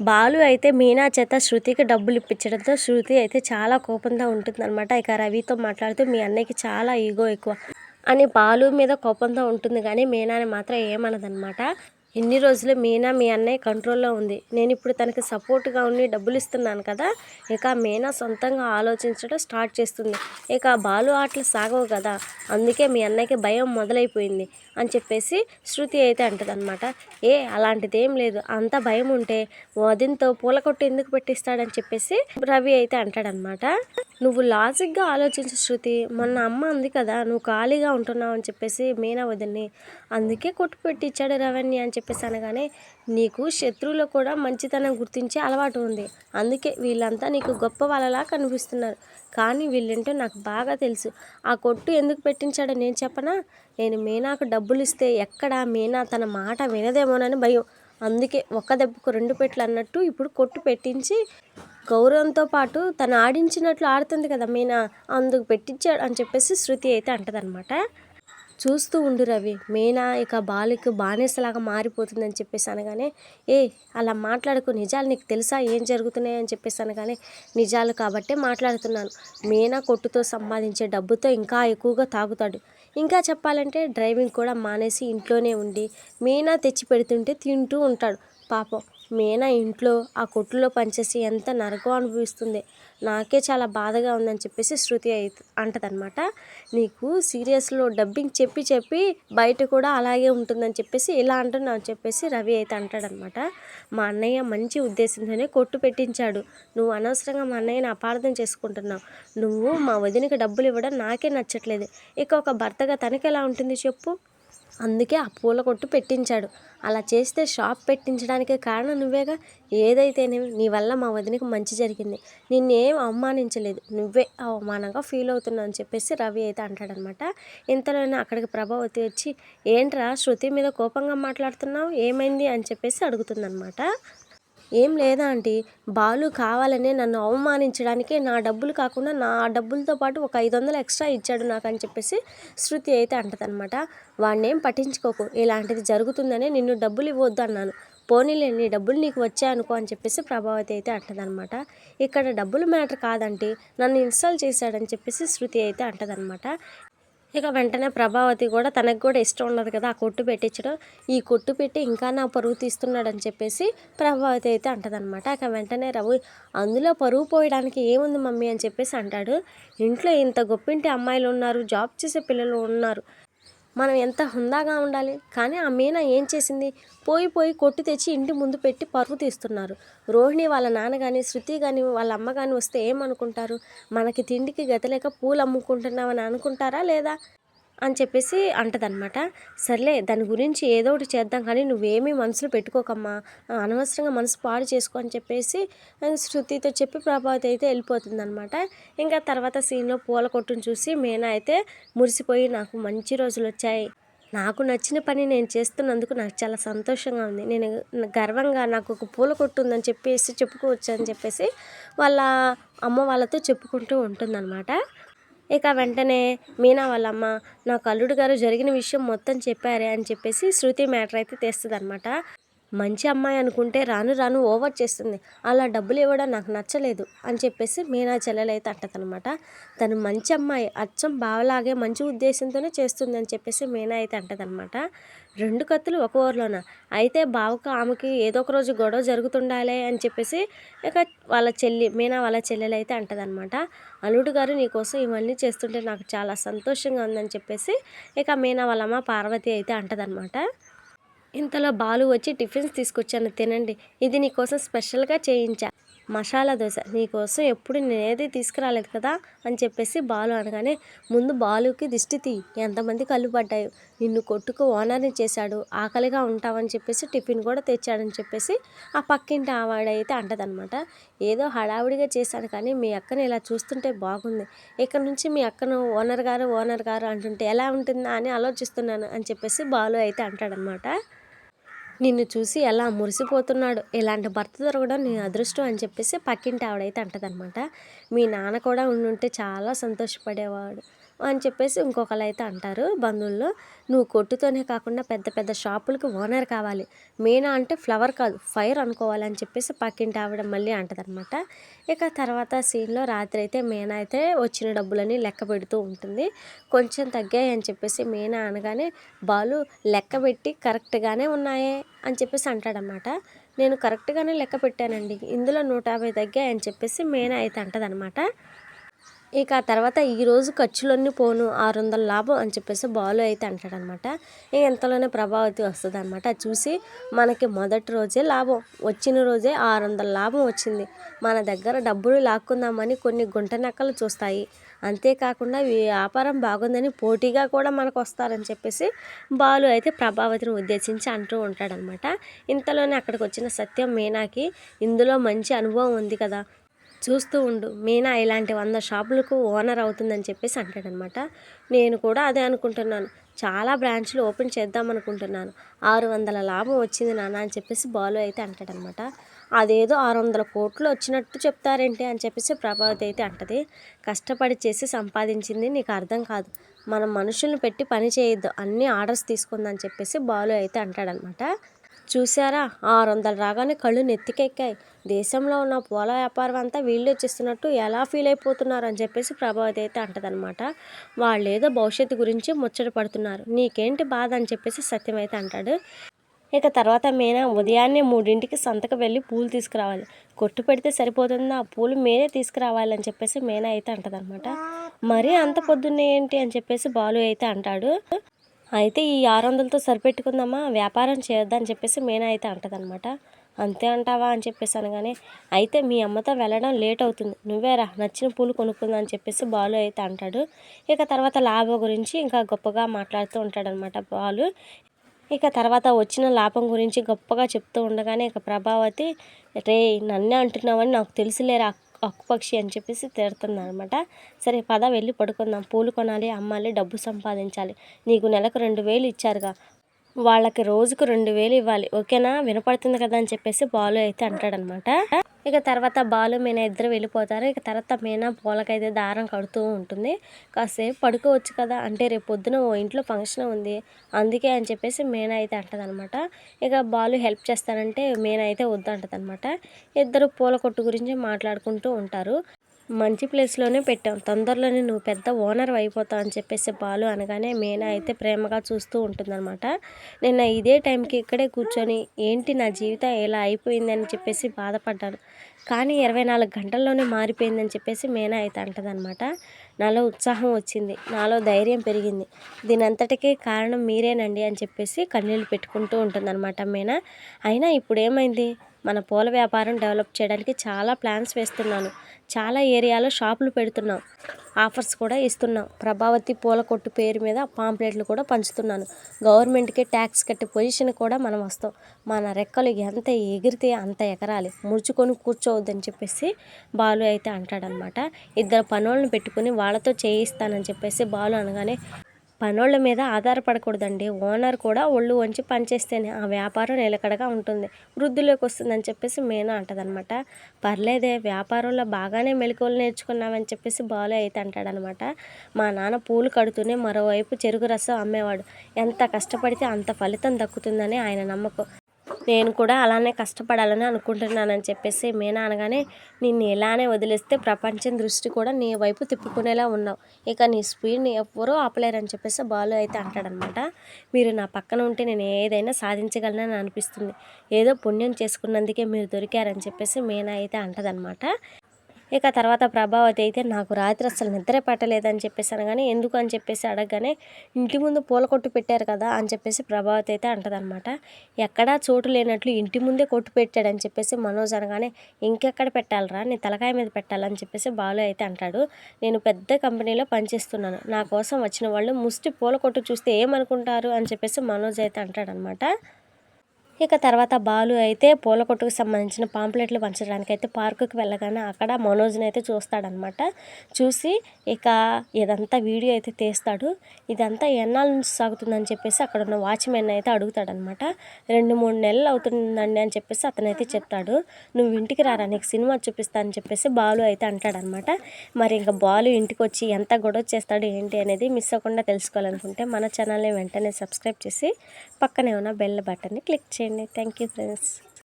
బాలు అయితే మీనా చేత శృతికి డబ్బులు ఇప్పించడంతో శృతి అయితే చాలా కోపంగా ఉంటుందన్నమాట. ఇక రవితో మాట్లాడుతూ మీ అన్నయ్యకి చాలా ఈగో ఎక్కువ అని బాలు మీద కోపంతో ఉంటుంది, కానీ మీనాని మాత్రం ఏమనదనమాట. ఇన్ని రోజులు మీనా మీ అన్నయ్య కంట్రోల్లో ఉంది, నేను ఇప్పుడు తనకి సపోర్ట్గా ఉండి డబ్బులు ఇస్తున్నాను కదా, ఇక మీనా సొంతంగా ఆలోచించడం స్టార్ట్ చేస్తుంది. ఇక బాలు ఆటలు సాగవు కదా, అందుకే మీ అన్నయ్యకి భయం మొదలైపోయింది అని చెప్పేసి శృతి అయితే అంటదనమాట. అలాంటిదేం లేదు, అంత భయం ఉంటే వదినతో పూల కొట్టు ఎందుకు పెట్టిస్తాడని చెప్పేసి రవి అయితే అంటాడనమాట. నువ్వు లాజిక్గా ఆలోచించు శృతి, మొన్న అమ్మ అంది కదా నువ్వు ఖాళీగా ఉంటున్నావు అని చెప్పేసి మీనా వదిన్ని, అందుకే కొట్టు పెట్టించాడు రవణ్య అని చెప్పేసి అనగానే, నీకు శత్రువులు కూడా మంచితనం గుర్తించే అలవాటు ఉంది, అందుకే వీళ్ళంతా నీకు గొప్ప వాళ్ళలా కనిపిస్తున్నారు, కానీ వీళ్ళేంటో నాకు బాగా తెలుసు. ఆ కొట్టు ఎందుకు పెట్టించాడో నేను చెప్పనా, నేను మీనాకు డబ్బులు ఇస్తే ఎక్కడ మీనా తన మాట వినదేమోనని భయం, అందుకే ఒక్క దెబ్బకు రెండు పెట్లు అన్నట్టు ఇప్పుడు కొట్టు పెట్టించి గౌరవంతో పాటు తను ఆడించినట్లు ఆడుతుంది కదా మీనా, అందుకు పెట్టించాడు అని చెప్పేసి శృతి అయితే అంటదనమాట. చూస్తూ ఉండు రవి, మీనా ఇక బాలుకి బానిసలాగా మారిపోతుందని చెప్పేసి అనగానే, అలా మాట్లాడకు, నిజాలు నీకు తెలుసా ఏం జరుగుతున్నాయి అని చెప్పేసి అనగానే, నిజాలు కాబట్టే మాట్లాడుతున్నాను, మీనా కొట్టుతో సంపాదించే డబ్బుతో ఇంకా ఎక్కువగా తాగుతాడు, ఇంకా చెప్పాలంటే డ్రైవింగ్ కూడా మానేసి ఇంట్లోనే ఉండి మీనా తెచ్చి పెడుతుంటే తింటూ ఉంటాడు. పాపం మీనా ఇంట్లో ఆ కొట్టులో పనిచేసి ఎంత నరకం అనుభవిస్తుంది, నాకే చాలా బాధగా ఉందని చెప్పేసి శృతి అయితే అంటదనమాట. నీకు సీరియస్లో డబ్బింగ్ చెప్పి చెప్పి బయట కూడా అలాగే ఉంటుందని చెప్పేసి ఇలా అంటున్నావు అని చెప్పేసి రవి అయితే అంటాడనమాట. మా అన్నయ్య మంచి ఉద్దేశంతోనే కొట్టు పెట్టించాడు, నువ్వు అనవసరంగా మా అన్నయ్యని అపార్థం చేసుకుంటున్నావు, నువ్వు మా వదినకి డబ్బులు ఇవ్వడం నాకే నచ్చట్లేదు, ఇక ఒక భర్తగా తనకి ఎలా ఉంటుంది చెప్పు, అందుకే ఆ పూల కొట్టు పెట్టించాడు, అలా చేస్తే షాప్ పెట్టించడానికి కారణం నువ్వేగా, ఏదైతేనేమి నీ వల్ల మా వదినకి మంచి జరిగింది, నిన్నేం అవమానించలేదు, నువ్వే అవమానంగా ఫీల్ అవుతున్నావు అని చెప్పేసి రవి అయితే అంటాడనమాట. ఇంతలోనే అక్కడికి ప్రభావతి వచ్చి, ఏంట్రా శృతి మీద కోపంగా మాట్లాడుతున్నావు, ఏమైంది అని చెప్పేసి అడుగుతుందనమాట. ఏం లేదా ఆంటీ, బాలు కావాలనే నన్ను అవమానించడానికి నా డబ్బులు కాకుండా నా డబ్బులతో పాటు ఒక 500 ఎక్స్ట్రా ఇచ్చాడు నాకు అని చెప్పేసి శృతి అయితే అంటదనమాట. వాడినేం పట్టించుకోకు, ఇలాంటిది జరుగుతుందనే నిన్ను డబ్బులు ఇవ్వద్దు అన్నాను, పోనీలే నీ డబ్బులు నీకు వచ్చాయనుకో అని చెప్పేసి ప్రభావతి అయితే అంటదనమాట. ఇక్కడ డబ్బులు మ్యాటర్ కాదంటీ, నన్ను ఇన్స్టాల్ చేశాడని చెప్పేసి శృతి అయితే అంటదనమాట. ఇక వెంటనే ప్రభావతి కూడా తనకు కూడా ఇష్టం ఉండదు కదా ఆ కొట్టు పెట్టించడం, ఈ కొట్టు పెట్టి ఇంకా నా పరువు తీస్తున్నాడని చెప్పేసి ప్రభావతి అయితే అంటదనమాట. ఇక వెంటనే రవి, అందులో పరువు పోయడానికి ఏముంది మమ్మీ అని చెప్పేసి అంటాడు, ఇంట్లో ఇంత గొప్పింటి అమ్మాయిలు ఉన్నారు, జాబ్ చేసే పిల్లలు ఉన్నారు, మనం ఎంత హుందాగా ఉండాలి, కానీ ఆ మీనా ఏం చేసింది, పోయి పోయి కొట్టు తెచ్చి ఇంటి ముందు పెట్టి పరువు తీస్తున్నారు, రోహిణి వాళ్ళ నాన్న కానీ శృతి కానీ వాళ్ళ అమ్మ కానీ వస్తే ఏమనుకుంటారు, మనకి తిండికి గతలేక పూలు అమ్ముకుంటున్నామని అనుకుంటారా లేదా అని చెప్పేసి అంటదనమాట. సర్లే దాని గురించి ఏదో ఒకటి చేద్దాం, కానీ నువ్వేమీ మనసులో పెట్టుకోకమ్మా, అనవసరంగా మనసు పాడు చేసుకో అని చెప్పేసి శృతితో చెప్పి ప్రభావతి అయితే వెళ్ళిపోతుందనమాట. ఇంకా తర్వాత సీన్లో పూల కొట్టును చూసి మీనా అయితే మురిసిపోయి, నాకు మంచి రోజులు వచ్చాయి, నాకు నచ్చిన పని నేను చేస్తున్నందుకు నాకు చాలా సంతోషంగా ఉంది, నేను గర్వంగా నాకు ఒక పూల కొట్టు ఉందని చెప్పేసి చెప్పుకోవచ్చు అని చెప్పేసి వాళ్ళ అమ్మ వాళ్ళతో చెప్పుకుంటూ ఉంటుందన్నమాట. ఇక వెంటనే మీనా వాళ్ళమ్మ, నాకు అల్లుడు గారు జరిగిన విషయం మొత్తం చెప్పారే అని చెప్పేసి శృతి మ్యాటర్ అయితే తెస్తుందనమాట. మంచి అమ్మాయి అనుకుంటే రాను రాను ఓవర్ చేస్తుంది, అలా డబ్బులు ఇవ్వడం నాకు నచ్చలేదు అని చెప్పేసి మీనా చెల్లెలైతే అంటదనమాట. తను మంచి అమ్మాయి, అచ్చం బావలాగే మంచి ఉద్దేశంతోనే చేస్తుంది అని చెప్పేసి మీనా అయితే అంటదనమాట. రెండు కత్తులు ఒక ఊర్లోన, అయితే బావకు ఆమెకి ఏదో ఒక రోజు గొడవ జరుగుతుండాలి అని చెప్పేసి ఇక వాళ్ళ మీనా వాళ్ళ చెల్లెలైతే అంటదనమాట. అల్లుడు గారు నీకోసం ఇవన్నీ చేస్తుంటే నాకు చాలా సంతోషంగా ఉందని చెప్పేసి ఇక మీనా వాళ్ళమ్మ పార్వతి అయితే అంటదనమాట. ఇంతలో బాలు వచ్చి, టిఫిన్స్ తీసుకొచ్చాను తినండి, ఇది నీకోసం స్పెషల్గా చేయించా, మసాలా దోశ, నీకోసం ఎప్పుడు నేనేది తీసుకురాలేదు కదా అని చెప్పేసి బాలు అనగానే, ముందు బాలుకి దిష్టి తీ, ఎంతమంది కళ్ళు పడ్డాయి, నిన్ను కొట్టుకు ఓనర్ని చేశాడు, ఆకలిగా ఉంటావని చెప్పేసి టిఫిన్ కూడా తెచ్చాడని చెప్పేసి ఆ పక్కింటి ఆవిడైతే అంటదనమాట. ఏదో హడావుడిగా చేశాను, కానీ మీ అక్కని ఇలా చూస్తుంటే బాగుంది, ఇక్కడ నుంచి మీ అక్కను ఓనర్ గారు అంటుంటే ఎలా ఉంటుందా అని ఆలోచిస్తున్నాను అని చెప్పేసి బాలు అయితే అంటాడనమాట. నిన్ను చూసి ఎలా మురిసిపోతున్నాడు, ఇలాంటి భర్త దొరకడం నీ అదృష్టం అని చెప్పేసి పక్కింటి ఆవిడైతే అంటదనమాట. మీ నాన్న కూడా ఉండుంటే చాలా సంతోషపడేవాడు, అని చెప్పేసి ఇంకొకళ్ళు అయితే అంటారు బంధువుల్లో. నువ్వు కొట్టుతోనే కాకుండా పెద్ద పెద్ద షాపులకి ఓనర్ కావాలి, మీనా అంటే ఫ్లవర్ కాదు ఫైర్ అనుకోవాలని చెప్పేసి పక్కింటి ఆవిడ మళ్ళీ అంటదనమాట. ఇక తర్వాత సీన్లో రాత్రి అయితే మీనా అయితే వచ్చిన డబ్బులని లెక్క పెడుతూ ఉంటుంది. కొంచెం తగ్గాయి అని చెప్పేసి మీనా అనగానే బాలు లెక్క పెట్టి కరెక్ట్గానే ఉన్నాయే అని చెప్పేసి అంటాడనమాట. నేను కరెక్ట్గానే లెక్క పెట్టానండి, ఇందులో 150 తగ్గాయి అని చెప్పేసి మీనా అయితే అంటదనమాట. ఇక ఆ తర్వాత ఈరోజు ఖర్చులన్నీ పోను 600 లాభం అని చెప్పేసి బాలు అయితే అంటాడనమాట. ఇక ఇంతలోనే ప్రభావతి వస్తుంది అనమాట. చూసి మనకి మొదటి రోజే లాభం, వచ్చిన రోజే 600 లాభం వచ్చింది, మన దగ్గర డబ్బులు లాక్కుందామని కొన్ని గుంట నక్కలు చూస్తాయి, అంతేకాకుండా ఈ వ్యాపారం బాగుందని పోటీగా కూడా మనకు వస్తారని చెప్పేసి బాలు అయితే ప్రభావతిని ఉద్దేశించి అంటూ ఉంటాడనమాట. ఇంతలోనే అక్కడికి వచ్చిన సత్యం మీనాకి ఇందులో మంచి అనుభవం ఉంది కదా, చూస్తూ ఉండు, మీనా ఇలాంటి 100 షాపులకు ఓనర్ అవుతుందని చెప్పేసి అంటాడనమాట. నేను కూడా అదే అనుకుంటున్నాను, చాలా బ్రాంచ్లు ఓపెన్ చేద్దాం అనుకుంటున్నాను, 600 లాభం వచ్చింది నాన్న అని చెప్పేసి బాలు అయితే అంటాడనమాట. అదేదో 600 కోట్లు వచ్చినట్టు చెప్తారేంటి అని చెప్పేసి ప్రభావతి అయితే అంటది. కష్టపడి చేసి సంపాదించింది నీకు అర్థం కాదు, మనం మనుషుల్ని పెట్టి పని చేయొద్దు, అన్నీ ఆర్డర్స్ తీసుకుందని చెప్పేసి బాలు అయితే అంటాడనమాట. చూసారా, 600 రాగానే కళ్ళు నెత్తికెక్కాయి, దేశంలో ఉన్న పూల వ్యాపారం అంతా వీళ్ళే చేస్తున్నట్టు ఎలా ఫీల్ అయిపోతున్నారు అని చెప్పేసి ప్రభావతి అయితే అంటదనమాట. వాళ్ళేదో భవిష్యత్తు గురించి ముచ్చట పడుతున్నారు, నీకేంటి బాధ అని చెప్పేసి సత్యం అయితే అంటాడు. ఇక తర్వాత మీనా ఉదయాన్నే 3ంటికి సంతకు వెళ్ళి పూలు తీసుకురావాలి, కొట్టు పెడితే సరిపోతుందా, ఆ పూలు మీరే తీసుకురావాలని చెప్పేసి మీనా అయితే అంటదనమాట. మరీ అంత పొద్దున్నే ఏంటి అని చెప్పేసి బాలు అయితే అంటాడు. అయితే ఈ 600తో సరిపెట్టుకుందామా, వ్యాపారం చేయొద్దని చెప్పేసి మీనా అయితే అంటదనమాట. అంతే అంటావా అని చెప్పేసి అనగానే, అయితే మీ అమ్మతో వెళ్ళడం లేట్ అవుతుంది, నువ్వేరా నచ్చిన పూలు కొనుక్కుందా అని చెప్పేసి బాలు అయితే అంటాడు. ఇక తర్వాత లాభం గురించి ఇంకా గొప్పగా మాట్లాడుతూ ఉంటాడనమాట బాలు. ఇక తర్వాత వచ్చిన లాభం గురించి గొప్పగా చెప్తూ ఉండగానే ఇక ప్రభావతి, రే నన్నే అంటున్నావని నాకు తెలుసులేరా అక్కుపక్షి అని చెప్పేసి తిడుతుందనమాట. సరే పద వెళ్ళి పడుకుందాం, పూలు కొనాలి, అమ్మాలి, డబ్బు సంపాదించాలి, నీకు నెలకు 2000 ఇచ్చారుగా, వాళ్ళకి రోజుకు 2000 ఇవ్వాలి, ఓకేనా, వినపడుతుంది కదా అని చెప్పేసి బాలు అయితే అంటాడనమాట. ఇక తర్వాత బాలు మీనా ఇద్దరు వెళ్ళిపోతారు. ఇక తర్వాత మీనా పూలకైతే దారం కడుతూ ఉంటుంది. కాసేపు పడుకోవచ్చు కదా అంటే రేపు పొద్దున ఓ ఇంట్లో ఫంక్షన్ ఉంది అందుకే అని చెప్పేసి మీనా అయితే అంటదనమాట. ఇక బాలు హెల్ప్ చేస్తానంటే మీనా అయితే వద్దంటదనమాట. ఇద్దరు పూల కొట్టు గురించి మాట్లాడుకుంటూ ఉంటారు. మంచి ప్లేస్లోనే పెట్టాం, తొందరలోనే నువ్వు పెద్ద ఓనర్ అయిపోతావు అని చెప్పేసి బాలు అనగానే మీనా అయితే ప్రేమగా చూస్తూ ఉంటుందన్నమాట. నిన్న ఇదే టైంకి ఇక్కడే కూర్చొని ఏంటి నా జీవితం ఇలా అయిపోయిందని చెప్పేసి బాధపడ్డాను, కానీ 24 గంటల్లోనే మారిపోయిందని చెప్పేసి మీనా అయితే అంటదనమాట. నాలో ఉత్సాహం వచ్చింది, నాలో ధైర్యం పెరిగింది, దీనంతటికీ కారణం మీరేనండి అని చెప్పేసి కన్నీళ్ళు పెట్టుకుంటూ ఉంటుందన్నమాట మీనా. అయినా ఇప్పుడు ఏమైంది, మన పూల వ్యాపారం డెవలప్ చేయడానికి చాలా ప్లాన్స్ వేస్తున్నాను, చాలా ఏరియాలో షాపులు పెడుతున్నాం, ఆఫర్స్ కూడా ఇస్తున్నాం, ప్రభావతి పూల కొట్టు పేరు మీద పాంప్లెట్లు కూడా పంచుతున్నాను, గవర్నమెంట్కి ట్యాక్స్ కట్టే పొజిషన్ కూడా మనం వస్తాం, మన రెక్కలు ఎంత ఎగిరితే అంత ఎగరాలి, ముడుచుకొని కూర్చోవద్దని చెప్పేసి బాలు అయితే అంటాడనమాట. ఇద్దరు పనోళ్ళని పెట్టుకుని వాళ్ళతో చేయిస్తానని చెప్పేసి బాలు అనగానే, పనోళ్ళ మీద ఆధారపడకూడదండి, ఓనర్ కూడా ఒళ్ళు వంచి పనిచేస్తేనే ఆ వ్యాపారం నిలకడగా ఉంటుంది, వృద్ధిలోకి వస్తుందని చెప్పేసి మీనా అంటదనమాట. పర్లేదే, వ్యాపారంలో బాగానే మెలకువలు నేర్చుకున్నామని చెప్పేసి బాలు అయితే అంటాడనమాట. మా నాన్న పూలు కడుతూనే మరోవైపు చెరుకు రసం అమ్మేవాడు, ఎంత కష్టపడితే అంత ఫలితం దక్కుతుందని ఆయన నమ్మకం, నేను కూడా అలానే కష్టపడాలని అనుకుంటున్నానని చెప్పేసి మీనా అనగానే, నిన్ను ఇలానే వదిలేస్తే ప్రపంచం దృష్టి కూడా నీ వైపు తిప్పుకునేలా ఉన్నావు, ఇక నీ స్పీడ్ని ఎవ్వరూ ఆపలేరని చెప్పేసి బాలు అయితే అంటాడనమాట. మీరు నా పక్కన ఉంటే నేను ఏదైనా సాధించగలనని అనిపిస్తుంది, ఏదో పుణ్యం చేసుకున్నందుకే మీరు దొరికారని చెప్పేసి మీనా అయితే అంటదనమాట. ఇక తర్వాత ప్రభావతి అయితే నాకు రాత్రి అసలు నిద్రే పట్టలేదని చెప్పేసి అనగానే, ఎందుకు అని చెప్పేసి అడగగానే, ఇంటి ముందు పూల కొట్టు పెట్టారు కదా అని చెప్పేసి ప్రభావతి అయితే అంటదనమాట. ఎక్కడా చోటు లేనట్లు ఇంటి ముందే కొట్టు పెట్టాడని చెప్పేసి మనోజ్ అనగానే, ఇంకెక్కడ పెట్టాలరా, నీ తలకాయ మీద పెట్టాలని చెప్పేసి బాలు అయితే అంటాడు. నేను పెద్ద కంపెనీలో పనిచేస్తున్నాను, నా కోసం వచ్చిన వాళ్ళు ముష్టి పూల కొట్టు చూస్తే ఏమనుకుంటారు అని చెప్పేసి మనోజ్ అయితే అంటాడనమాట. ఇక తర్వాత బాలు అయితే పూల కొట్టుకు సంబంధించిన పాంప్లెట్లు పంచడానికి అయితే పార్కుకి వెళ్ళగానే అక్కడ మనోజ్ని అయితే చూస్తాడనమాట. చూసి ఇక ఇదంతా వీడియో అయితే తీస్తాడు. ఇదంతా ఎన్నాళ్ళ నుంచి సాగుతుందని చెప్పేసి అక్కడ ఉన్న వాచ్మెన్ అయితే అడుగుతాడనమాట. 2-3 నెలలు అవుతుందండి అని చెప్పేసి అతనైతే చెప్తాడు. నువ్వు ఇంటికి రారా నీకు సినిమా చూపిస్తా అని చెప్పేసి బాలు అయితే అంటాడనమాట. మరి ఇంకా బాలు ఇంటికి వచ్చి ఎంత గొడవ చేస్తాడు ఏంటి అనేది మిస్ అవ్వకుండా తెలుసుకోవాలనుకుంటే మన ఛానల్ని వెంటనే సబ్స్క్రైబ్ చేసి పక్కనే ఉన్న బెల్ బటన్ని క్లిక్ చేయండి. Thank you friends.